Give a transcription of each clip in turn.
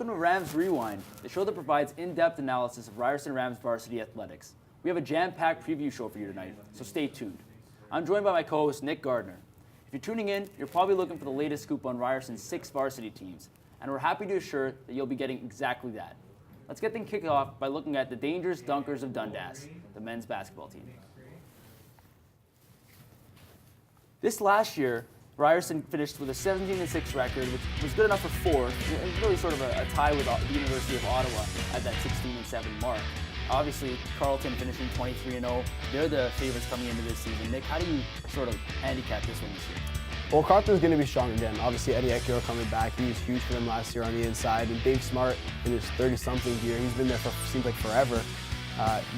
Welcome to Rams Rewind, the show that provides in-depth analysis of Ryerson Rams varsity athletics. We have a jam-packed preview show for you tonight, so stay tuned. I'm joined by my co-host, Nick Gardner. If you're tuning in, you're probably looking for the latest scoop on Ryerson's 6 varsity teams, and we're happy to assure that you'll be getting exactly that. Let's get things kicked off by looking at the Dangerous Dunkers of Dundas, the men's basketball team. This last year, Ryerson finished with a 17-6 record, which was good enough for fourth, and really sort of a tie with the University of Ottawa at that 16-7 mark. Obviously, Carleton finishing 23-0. They're the favorites coming into this season. Nick, how do you sort of handicap this one this year? Well, Carleton's going to be strong again. Obviously, Eddie Ekiro coming back. He was huge for them last year on the inside. And Dave Smart in his 30-something year, he's been there for seems like forever.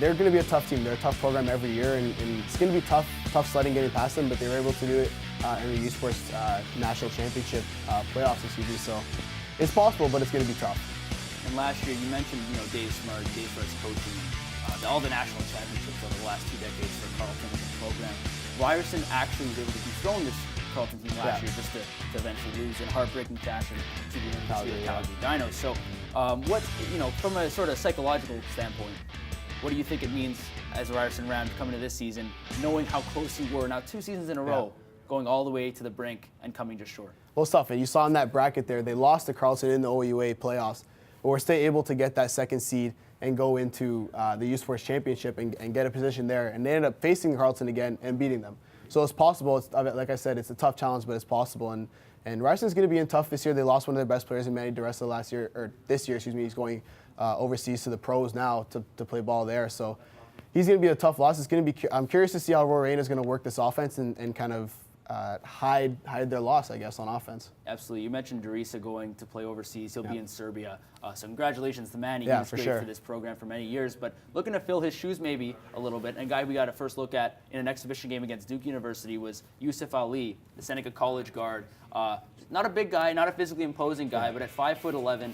They're going to be a tough team. They're a tough program every year, and it's going to be tough sledding getting past them, but they were able to do it in the U Sports National Championship playoffs this season. So it's possible, but it's going to be tough. And last year, you mentioned, Dave Smart's coaching all the national championships over the last 2 decades for Carleton as a program. Ryerson actually was able to dethrone this Carleton team last year just to eventually lose in heartbreaking fashion to the University of Calgary Dinos. So, from a sort of psychological standpoint, what do you think it means as a Ryerson Rams coming to this season, knowing how close you were now 2 seasons in a row, going all the way to the brink and coming just short? Well, it's tough. And you saw in that bracket there, they lost to Carleton in the OUA playoffs, but we're still able to get that second seed and go into the U Sports Championship and get a position there. And they ended up facing Carleton again and beating them. So it's possible. It's, like I said, it's a tough challenge, but it's possible. And Ryerson's going to be in tough this year. They lost one of their best players in Manny DeRessa this year. He's going overseas to the pros now to play ball there. So he's going to be a tough loss. It's going to be. I'm curious to see how Roy Rain is going to work this offense and kind of hide their loss, I guess, on offense. Absolutely. You mentioned DeRessa going to play overseas. He'll be in Serbia. So congratulations to Manny. Yeah, he was great for this program for many years. But looking to fill his shoes maybe a little bit, and a guy we got a first look at in an exhibition game against Duke University was Yusuf Ali, the Seneca College guard. Not a big guy, not a physically imposing guy, but at 5'11",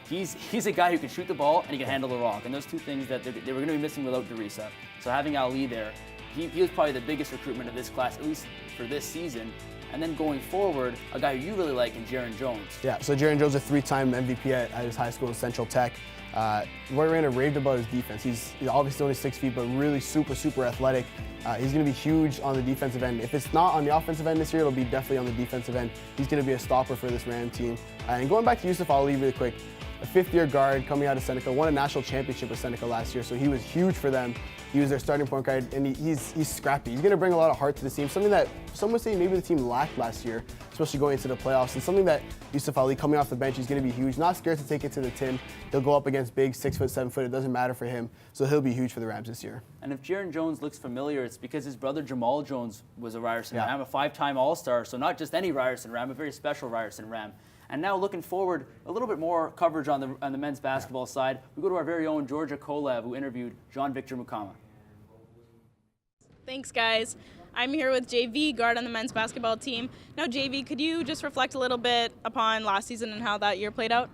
he's a guy who can shoot the ball and he can handle the rock. And those two things that they were going to be missing without DeRessa. So having Ali there, he was probably the biggest recruitment of this class, at least for this season. And then going forward, a guy who you really like in Jaron Jones. Yeah, so Jaron Jones is a 3-time MVP at his high school in Central Tech. Roy Rayner raved about his defense. He's obviously only 6 feet, but really super athletic. He's going to be huge on the defensive end. If it's not on the offensive end this year, it'll be definitely on the defensive end. He's going to be a stopper for this Ram team. And going back to Yusuf Ali really quick, a 5th-year guard coming out of Seneca, won a national championship with Seneca last year, so he was huge for them. He was their starting point guard, and he's scrappy. He's going to bring a lot of heart to the team, something that some would say maybe the team lacked last year, especially going into the playoffs, and something that Yusuf Ali, coming off the bench, he's going to be huge. Not scared to take it to the tin. He'll go up against big 6 foot, 7 foot. It doesn't matter for him, so he'll be huge for the Rams this year. And if Jaron Jones looks familiar, it's because his brother Jamal Jones was a Ryerson Ram, a 5-time All-Star, so not just any Ryerson Ram, a very special Ryerson Ram. And now looking forward, a little bit more coverage on the men's basketball side. We go to our very own Georgia Kolev, who interviewed Jean-Victor Mukama. Thanks, guys. I'm here with JV, guard on the men's basketball team. Now, JV, could you just reflect a little bit upon last season and how that year played out?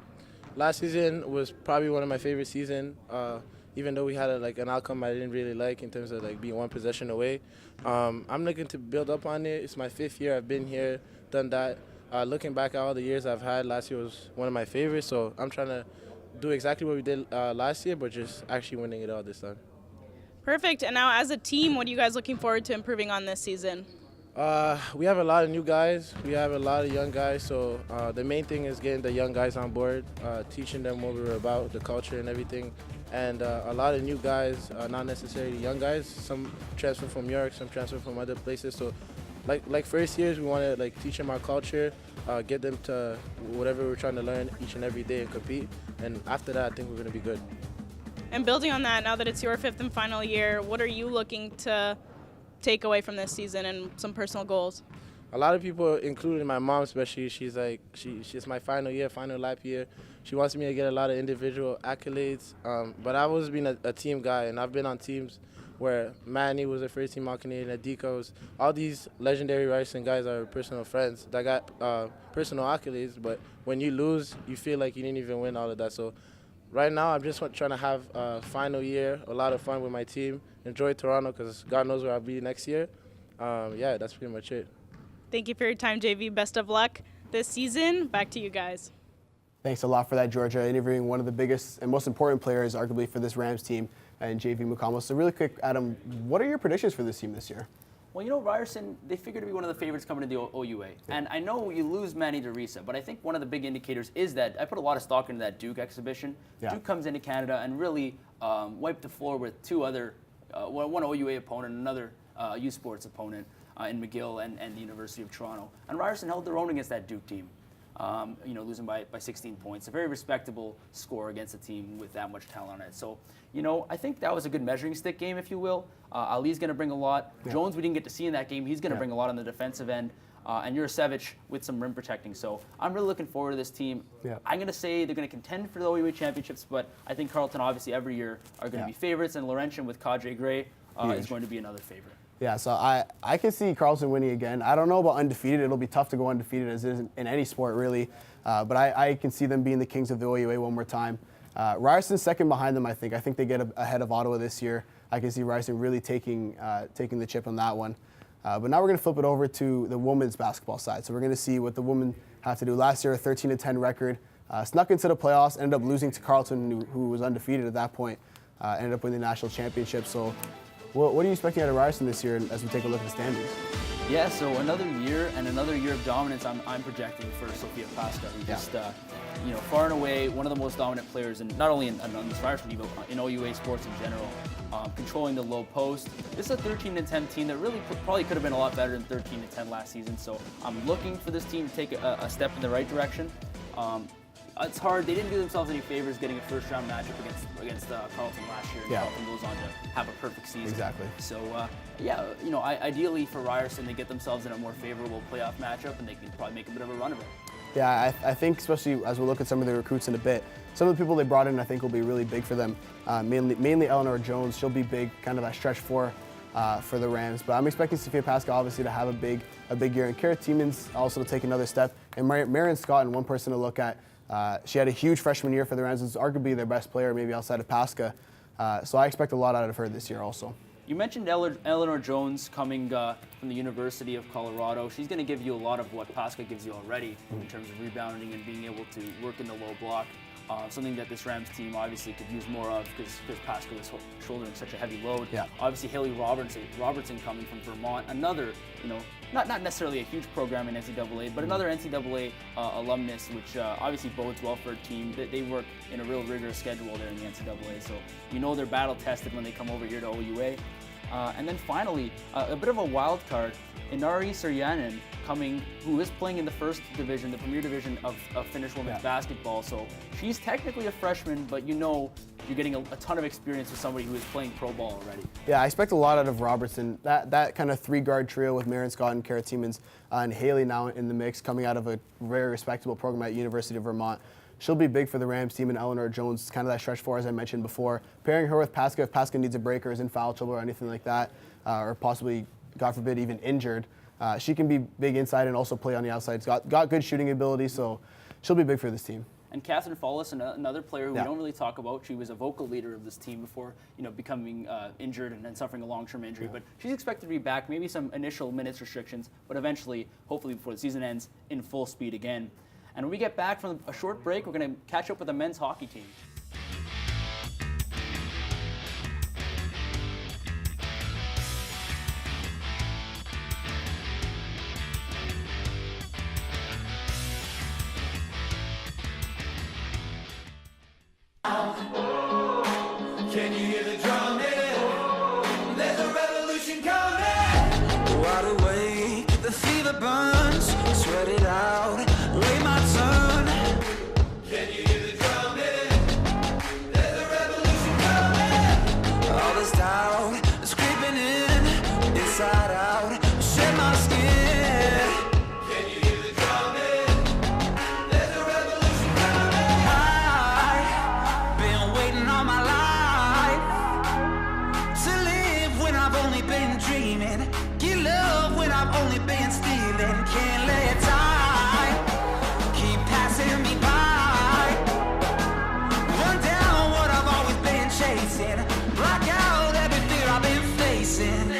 Last season was probably one of my favorite seasons, even though we had an outcome I didn't really like in terms of being 1 possession away. I'm looking to build up on it. It's my 5th year. I've been here, done that. Looking back at all the years I've had, last year was one of my favorites, so I'm trying to do exactly what we did last year, but just actually winning it all this time. Perfect. And now as a team, what are you guys looking forward to improving on this season? We have a lot of new guys. We have a lot of young guys, so the main thing is getting the young guys on board, teaching them what we're about, the culture and everything. And a lot of new guys, not necessarily young guys. Some transfer from York, some transfer from other places. So like first years, we want to teach them our culture, get them to whatever we're trying to learn each and every day and compete. And after that, I think we're going to be good. And building on that, now that it's your 5th and final year, what are you looking to take away from this season and some personal goals? A lot of people, including my mom especially, she's my final year, final lap year. She wants me to get a lot of individual accolades, but I've always been a team guy, and I've been on teams where Manny was a first-team All-Canadian, Adikos. All these legendary Ryerson guys are personal friends that got personal accolades, but when you lose, you feel like you didn't even win all of that. So right now, I'm just trying to have a final year, a lot of fun with my team, enjoy Toronto because God knows where I'll be next year. Yeah, that's pretty much it. Thank you for your time, JV. Best of luck this season. Back to you guys. Thanks a lot for that, Georgia. Interviewing one of the biggest and most important players, arguably, for this Rams team, and JV Mukuamo. So really quick, Adam, what are your predictions for this team this year? Well, you know, Ryerson, they figure to be one of the favorites coming into the OUA. And I know you lose Manny DeRisa, but I think one of the big indicators is that I put a lot of stock into that Duke exhibition. Yeah. Duke comes into Canada and really wiped the floor with two other, one OUA opponent, another U Sports opponent in McGill and the University of Toronto. And Ryerson held their own against that Duke team. Losing by 16 points. A very respectable score against a team with that much talent on it. So, I think that was a good measuring stick game, if you will. Ali's going to bring a lot. Yeah. Jones, we didn't get to see in that game. He's going to Yeah. bring a lot on the defensive end. And Jurasevich with some rim protecting. So I'm really looking forward to this team. Yeah. I'm going to say they're going to contend for the OUA championships, but I think Carleton, obviously, every year are going to Yeah. be favorites, and Laurentian with Kadre Gray is Huge. going to be another favorite. Yeah, so I can see Carlson winning again. I don't know about undefeated. It'll be tough to go undefeated as it is in any sport, really. But I can see them being the kings of the OUA one more time. Ryerson's second behind them, I think. I think they get ahead of Ottawa this year. I can see Ryerson really taking the chip on that one. But now we're going to flip it over to the women's basketball side. So we're going to see what the women have to do. Last year, a 13-10 record. Snuck into the playoffs, ended up losing to Carleton, who was undefeated at that point. Ended up winning the national championship. So what are you expecting out of Ryerson this year as we take a look at the standings? Yeah, so another year of dominance I'm projecting for Sofia Pasca, who just, far and away one of the most dominant players, and not only on this Ryerson team, but in OUA sports in general, controlling the low post. This is a 13-10 team that really probably could have been a lot better than 13-10 last season, so I'm looking for this team to take a step in the right direction. It's hard. They didn't do themselves any favors getting a first-round matchup against Carleton last year. And Yeah. Carleton goes on to have a perfect season. Exactly. So, ideally for Ryerson, they get themselves in a more favorable playoff matchup, and they can probably make a bit of a run of it. Yeah, I think especially as we look at some of the recruits in a bit, some of the people they brought in I think will be really big for them. Mainly Eleanor Jones. She'll be big, kind of a stretch for the Rams. But I'm expecting Sofia Pasca obviously to have a big year, and Kara Tiemans also to take another step. And Marion Scott, and one person to look at. She had a huge freshman year for the Rams. It's arguably their best player, maybe outside of Pasca. So I expect a lot out of her this year also. You mentioned Eleanor Jones coming from the University of Colorado. She's going to give you a lot of what Pasca gives you already in terms of rebounding and being able to work in the low block. Something that this Rams team obviously could use more of because Pasca was shouldering such a heavy load. Yeah. Obviously, Haley Robertson coming from Vermont, another, not necessarily a huge program in NCAA, but another NCAA alumnus, which obviously bodes well for a team. They work in a real rigorous schedule there in the NCAA, so they're battle tested when they come over here to OUA. And then finally, a bit of a wild card, Inari Suryanen who is playing in the first division, the premier division of Finnish women's basketball. So she's technically a freshman, but you're getting a ton of experience with somebody who is playing pro ball already. Yeah, I expect a lot out of Robertson. That kind of three-guard trio with Marion Scott and Kara Tiemans and Haley now in the mix, coming out of a very respectable program at University of Vermont. She'll be big for the Rams team, and Eleanor Jones is kind of that stretch four, as I mentioned before. Pairing her with Pasca, if Pasca needs a break or is in foul trouble or anything like that, or possibly, God forbid, even injured, she can be big inside and also play on the outside. She's got good shooting ability, so she'll be big for this team. And Catherine Follis, another player who we don't really talk about. She was a vocal leader of this team before, becoming injured and then suffering a long-term injury. But she's expected to be back, maybe some initial minutes restrictions, but eventually, hopefully before the season ends, in full speed again. And when we get back from a short break, we're going to catch up with the men's hockey team. Can you hear the drumming? There's a revolution coming. Wide awake, the fever burns. Sweat it out, wait my turn. Can you hear the drumming? There's a revolution coming. All this doubt is creeping in, inside out. Shed my skin. Can you hear the drumming? There's a revolution coming. I've been waiting all my life to live when I've only been dreaming. Get love when I've only been stealing. Can't let time keep passing me by. Run down what I've always been chasing. Block out every fear I've been facing.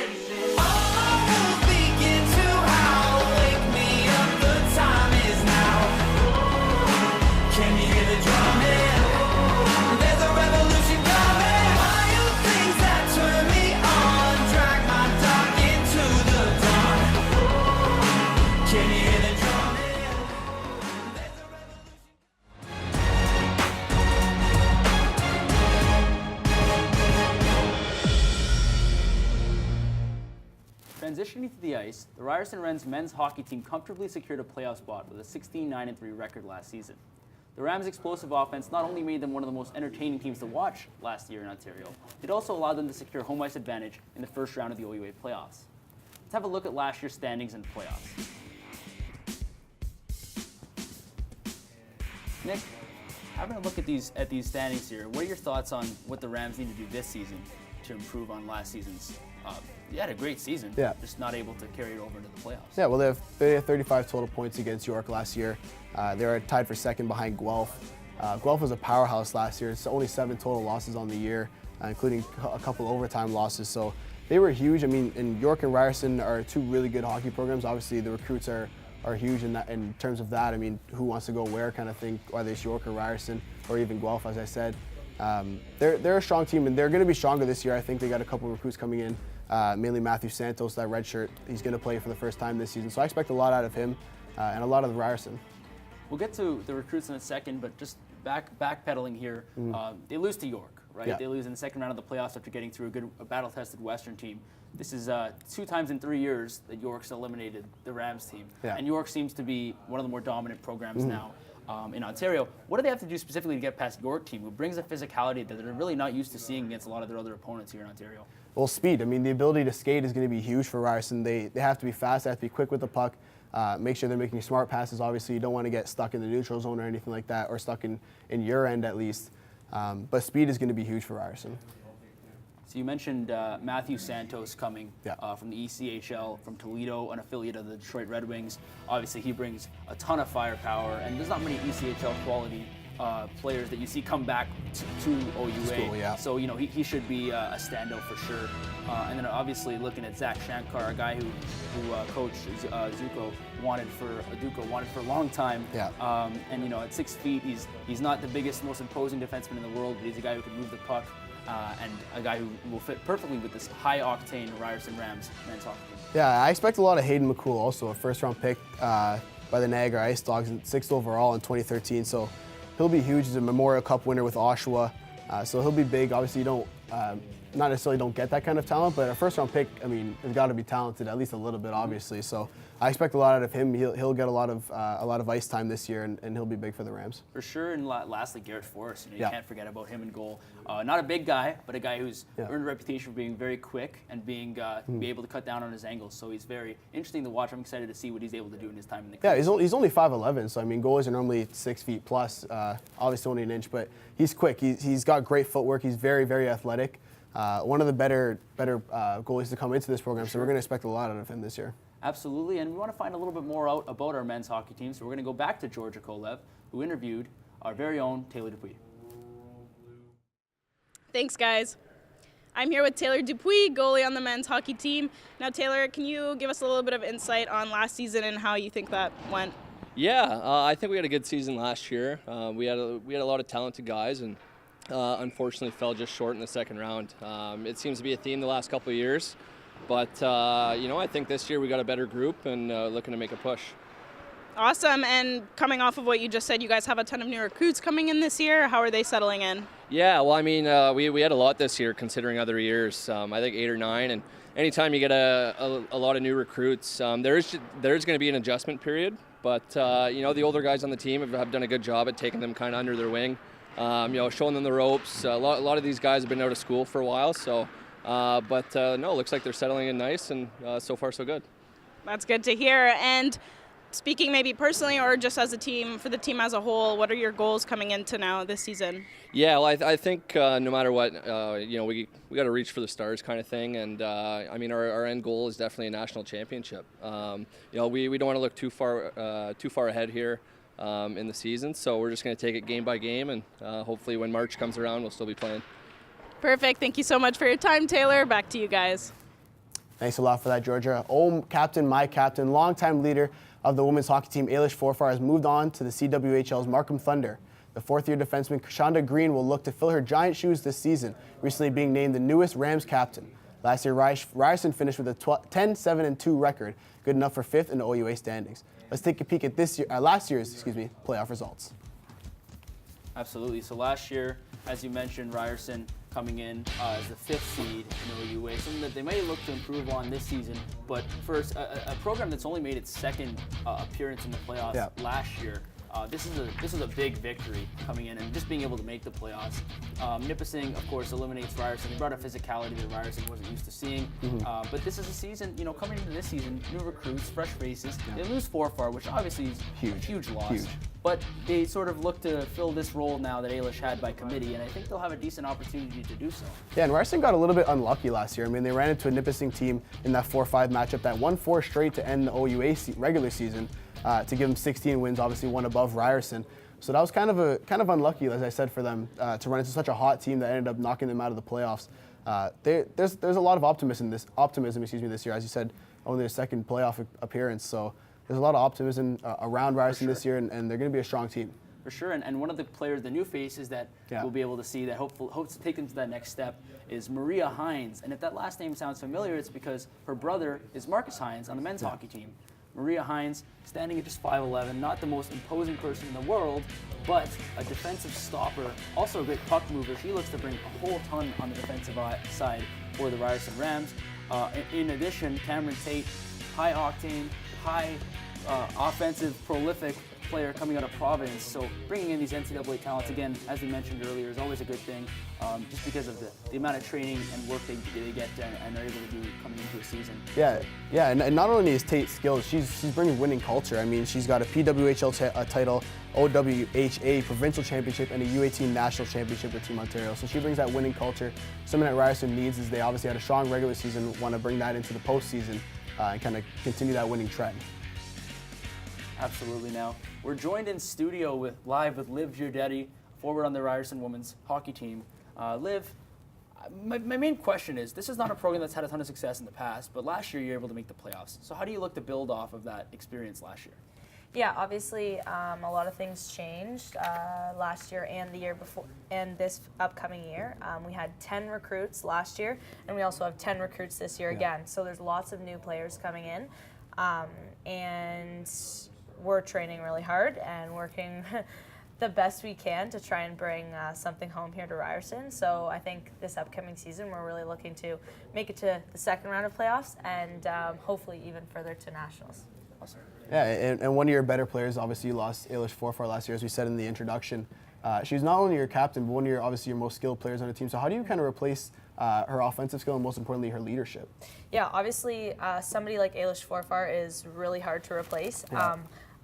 All my wolves begin to howl. Wake me up, the time is now. Can you hear Transitioning to the ice, the Ryerson Wren's men's hockey team comfortably secured a playoff spot with a 16-9-3 record last season. The Rams' explosive offense not only made them one of the most entertaining teams to watch last year in Ontario, it also allowed them to secure home ice advantage in the first round of the OUA playoffs. Let's have a look at last year's standings in the playoffs. Nick, having a look at these standings here, what are your thoughts on what the Rams need to do this season to improve on last season's? They had a great season, just not able to carry it over into the playoffs. Yeah, well, they have 35 total points against York last year. They were tied for second behind Guelph. Guelph was a powerhouse last year. It's only 7 total losses on the year, including a couple overtime losses. So they were huge. I mean, and York and Ryerson are 2 really good hockey programs. Obviously, the recruits are huge in terms of that. I mean, who wants to go where kind of thing, whether it's York or Ryerson or even Guelph, as I said. They're a strong team, and they're going to be stronger this year. I think they got a couple of recruits coming in, mainly Matthew Santos, that red shirt. He's going to play for the first time this season. So I expect a lot out of him and a lot of the Ryerson. We'll get to the recruits in a second, but just backpedaling here, they lose to York, right? Yeah. They lose in the second round of the playoffs after getting through a battle-tested Western team. This is 2 times in 3 years that York's eliminated the Rams team. Yeah. And York seems to be one of the more dominant programs now in Ontario. What do they have to do specifically to get past York team, who brings a physicality that they're really not used to seeing against a lot of their other opponents here in Ontario? Well, speed. I mean, the ability to skate is going to be huge for Ryerson. They have to be fast, they have to be quick with the puck, make sure they're making smart passes. Obviously, you don't want to get stuck in the neutral zone or anything like that, or stuck in your end at least. But speed is going to be huge for Ryerson. So you mentioned Matthew Santos coming Yeah. from the ECHL, from Toledo, an affiliate of the Detroit Red Wings. Obviously, he brings a ton of firepower, and there's not many ECHL quality players that you see come back to OUA. School, yeah. So, you know, he should be a standout for sure. And then obviously looking at Zach Shankar, a guy who Coach Duco wanted for a long time. Yeah. And, you know, at 6 feet, he's not the biggest, most imposing defenseman in the world, but he's a guy who can move the puck. And a guy who will fit perfectly with this high-octane Ryerson Rams men's hockey team. Yeah, I expect a lot of Hayden McCool, also a first-round pick by the Niagara Ice Dogs, 6th overall in 2013. So he'll be huge. He's a Memorial Cup winner with Oshawa, so he'll be big. Obviously, you don't not necessarily don't get that kind of talent, but a first-round pick, I mean, has got to be talented at least a little bit, obviously. So I expect a lot out of him. He'll get a lot of ice time this year, and he'll be big for the Rams. For sure, and lastly, Garrett Forrest. You Yeah. can't forget about him in goal. Not a big guy, but a guy who's earned a reputation for being very quick and be able to cut down on his angles. So he's very interesting to watch. I'm excited to see what he's able to do in his time in the crease. Yeah, he's only 5'11", so I mean, goalies are normally 6 feet plus, obviously only an inch, but he's quick. He's got great footwork. He's very, very athletic. One of the better goalies to come into this program, so we're going to expect a lot out of him this year. Absolutely, and we want to find a little bit more out about our men's hockey team, so we're going to go back to Georgia Kolev, who interviewed our very own Taylor Dupuis. Thanks, guys. I'm here with Taylor Dupuis, goalie on the men's hockey team. Now, Taylor, can you give us a little bit of insight on last season and how you think that went? Yeah, I think we had a good season last year. We had a lot of talented guys, and unfortunately fell just short in the second round. It seems to be a theme the last couple of years, but I think this year we got a better group and looking to make a push. Awesome, and coming off of what you just said, you guys have a ton of new recruits coming in this year. How are they settling in? Yeah, well, I mean, we had a lot this year considering other years. I think 8 or 9, and anytime you get a lot of new recruits, there's going to be an adjustment period. But the older guys on the team have done a good job at taking them kind of under their wing, showing them the ropes. A lot of these guys have been out of school for a while, so no, it looks like they're settling in nice, and so far so good. That's good to hear. And speaking maybe personally or just as a team, for the team as a whole, what are your goals coming into now this season? Yeah, well, I think no matter what, we got to reach for the stars kind of thing, and our end goal is definitely a national championship. We don't want to look too far ahead here in the season, so we're just going to take it game by game, and hopefully when March comes around, we'll still be playing. Perfect. Thank you so much for your time, Taylor. Back to you guys. Thanks a lot for that, Georgia. Captain, my captain, longtime leader of the women's hockey team, Ailish Forfar, has moved on to the CWHL's Markham Thunder. The fourth-year defenseman, Krishanda Green, will look to fill her giant shoes this season, recently being named the newest Rams captain. Last year, Ryerson finished with a 10-7-2 record, good enough for 5th in the OUA standings. Let's take a peek at last year's playoff results. Absolutely. So last year, as you mentioned, Ryerson coming in as the 5th seed in OUA, something that they may look to improve on this season. But first, a program that's only made its second appearance in the playoffs last year. This is a big victory coming in and just being able to make the playoffs. Nipissing, of course, eliminates Ryerson. They brought a physicality that Ryerson wasn't used to seeing. But this is a season, coming into this season, new recruits, fresh faces. They lose Forfar, which obviously is a huge loss. But they sort of look to fill this role now that Ailish had by committee, and I think they'll have a decent opportunity to do so. Yeah, and Ryerson got a little bit unlucky last year. I mean, they ran into a Nipissing team in that 4-5 matchup that won 4 straight to end the OUA regular season. To give them 16 wins, obviously one above Ryerson. So that was kind of unlucky, as I said, for them to run into such a hot team that ended up knocking them out of the playoffs. There's a lot of optimism this year, as you said, only their second playoff appearance. So there's a lot of optimism around Ryerson this year, and they're going to be a strong team. For sure, and one of the players, the new faces that we'll be able to see that hopes to take them to that next step is Maria Hines. And if that last name sounds familiar, it's because her brother is Marcus Hines on the men's hockey team. Maria Hines, standing at just 5'11", not the most imposing person in the world, but a defensive stopper, also a great puck mover. She looks to bring a whole ton on the defensive side for the Ryerson Rams. In addition, Cameron Tate, high octane, high offensive, prolific player coming out of Providence. So bringing in these NCAA talents, again, as we mentioned earlier, is always a good thing, just because of the amount of training and work they get and are able to do coming into a season. Yeah, and not only is Tate skilled, she's bringing winning culture. I mean, she's got a PWHL title, OWHA provincial championship, and a U18 national championship with Team Ontario. So she brings that winning culture. Something that Ryerson needs is they obviously had a strong regular season, want to bring that into the postseason and kind of continue that winning trend. Absolutely. Now, we're joined in studio live with Liv Giardetti, forward on the Ryerson women's hockey team. Liv, my main question is, this is not a program that's had a ton of success in the past, but last year you were able to make the playoffs. So how do you look to build off of that experience last year? Yeah, obviously a lot of things changed last year and the year before, and this upcoming year. We had 10 recruits last year, and we also have 10 recruits this year again. So there's lots of new players coming in, and we're training really hard and working the best we can to try and bring something home here to Ryerson. So I think this upcoming season we're really looking to make it to the second round of playoffs and hopefully even further to nationals. Awesome. Yeah, and one of your better players, obviously you lost Ailish Forfar last year, as we said in the introduction. She's not only your captain, but one of your most skilled players on the team. So how do you kind of replace her offensive skill and most importantly her leadership? Yeah, obviously somebody like Ailish Forfar is really hard to replace. Yeah.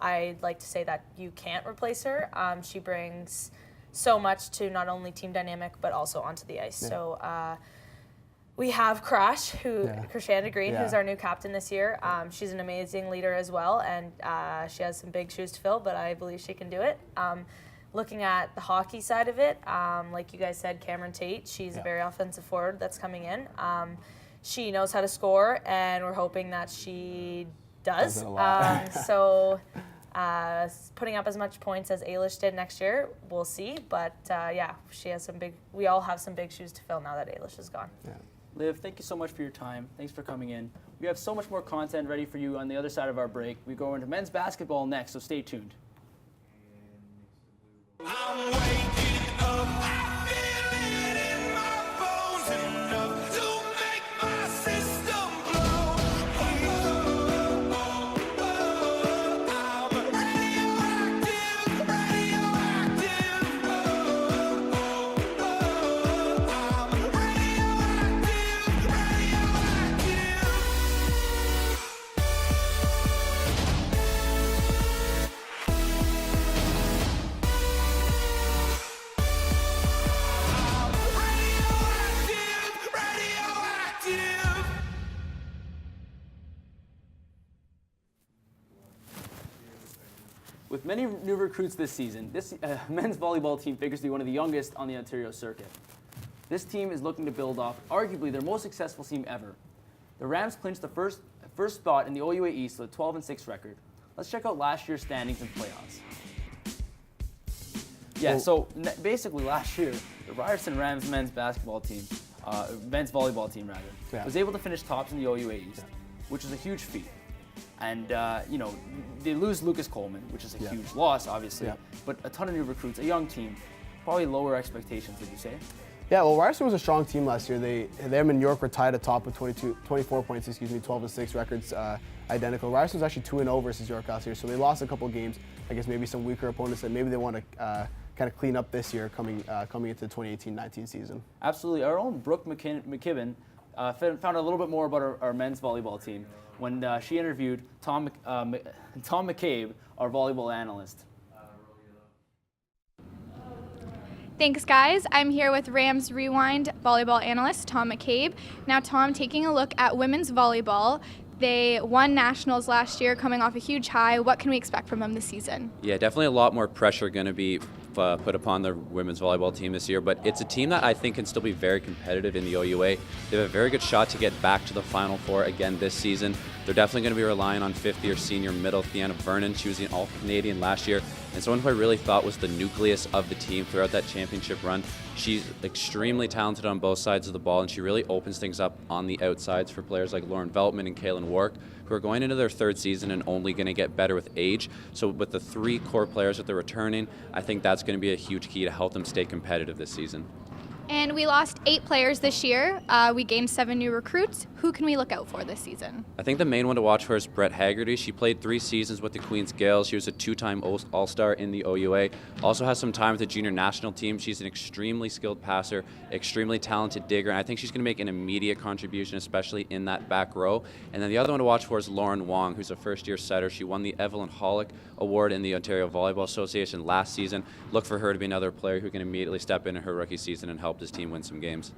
I'd like to say that you can't replace her. She brings so much to not only team dynamic but also onto the ice. Yeah. So we have Krishanda Green, who's our new captain this year. She's an amazing leader as well, and she has some big shoes to fill, but I believe she can do it. Looking at the hockey side of it, like you guys said, Cameron Tate, she's a very offensive forward that's coming in. She knows how to score, and we're hoping that she does. So putting up as much points as Ailish did next year, we'll see. But yeah, we all have some big shoes to fill now that Ailish is gone. Yeah. Liv, thank you so much for your time. Thanks for coming in. We have so much more content ready for you on the other side of our break. We go into men's basketball next, so stay tuned. I'm waking up, I feel it in my bones enough to make my system blow. I'm radioactive, radioactive. I'm radioactive, radioactive. With many new recruits this season, this men's volleyball team figures to be one of the youngest on the Ontario circuit. This team is looking to build off arguably their most successful team ever. The Rams clinched the first spot in the OUA East with a 12-6 record. Let's check out last year's standings and playoffs. Yeah, so basically last year, the Ryerson Rams men's volleyball team was able to finish tops in the OUA East, which is a huge feat. And, they lose Lucas Coleman, which is a huge loss, obviously, but a ton of new recruits, a young team, probably lower expectations, would you say? Yeah, well, Ryerson was a strong team last year. Them and York were tied atop with 24 points, 12-6 records identical. Ryerson was actually 2-0 versus York last year, so they lost a couple games. I guess maybe some weaker opponents that maybe they want to kind of clean up this year coming into the 2018-19 season. Absolutely. Our own Brooke McKibben found a little bit more about our men's volleyball team when she interviewed Tom McCabe, our volleyball analyst. Thanks, guys. I'm here with Rams Rewind volleyball analyst Tom McCabe. Now, Tom, taking a look at women's volleyball, they won nationals last year, coming off a huge high. What can we expect from them this season? Yeah, definitely a lot more pressure going to be put upon the women's volleyball team this year, but it's a team that I think can still be very competitive in the OUA. They have a very good shot to get back to the Final Four again this season. They're definitely going to be relying on fifth-year senior middle Theana Vernon. She was an All-Canadian last year, and someone who I really thought was the nucleus of the team throughout that championship run. She's extremely talented on both sides of the ball, and she really opens things up on the outsides for players like Lauren Veltman and Kaylin Wark, who are going into their third season and only going to get better with age. So with the three core players that they're returning, I think that's going to be a huge key to help them stay competitive this season. And we lost 8 players this year. We gained 7 new recruits. Who can we look out for this season? I think the main one to watch for is Brett Haggerty. She played 3 seasons with the Queens Gales. She was a 2-time All-Star in the OUA. Also has some time with the junior national team. She's an extremely skilled passer, extremely talented digger, and I think she's going to make an immediate contribution, especially in that back row. And then the other one to watch for is Lauren Wong, who's a first-year setter. She won the Evelyn Hollick Award in the Ontario Volleyball Association last season. Look for her to be another player who can immediately step in her rookie season and help this team win some games.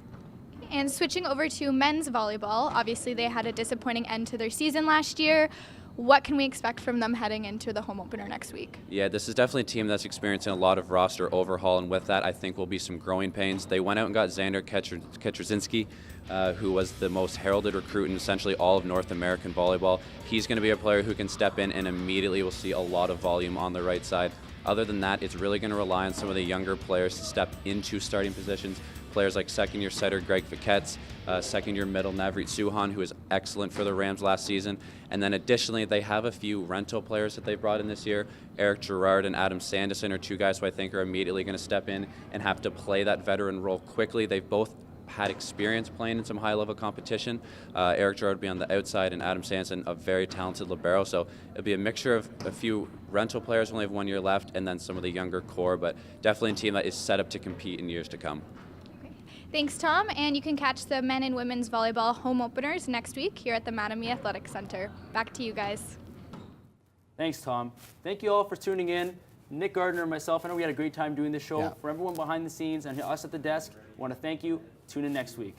And switching over to men's volleyball, obviously they had a disappointing end to their season last year. What can we expect from them heading into the home opener next week? Yeah, this is definitely a team that's experiencing a lot of roster overhaul, and with that, I think will be some growing pains. They went out and got Xander Ketrzinski, who was the most heralded recruit in essentially all of North American volleyball. He's going to be a player who can step in and immediately will see a lot of volume on the right side. Other than that, it's really going to rely on some of the younger players to step into starting positions. Players like second-year setter Greg Fiquetz, second-year middle Navreet Suhan, who was excellent for the Rams last season. And then additionally, they have a few rental players that they brought in this year. Eric Gerard and Adam Sanderson are 2 guys who I think are immediately going to step in and have to play that veteran role quickly. They've both had experience playing in some high-level competition. Eric Gerard will be on the outside, and Adam Sanderson, a very talented libero. So it'll be a mixture of a few rental players who only have 1 year left, and then some of the younger core, but definitely a team that is set up to compete in years to come. Thanks, Tom, and you can catch the men and women's volleyball home openers next week here at the Mattamy Athletic Center. Back to you guys. Thanks, Tom. Thank you all for tuning in. Nick Gardner and myself, I know we had a great time doing this show. Yeah. For everyone behind the scenes and us at the desk, I want to thank you. Tune in next week.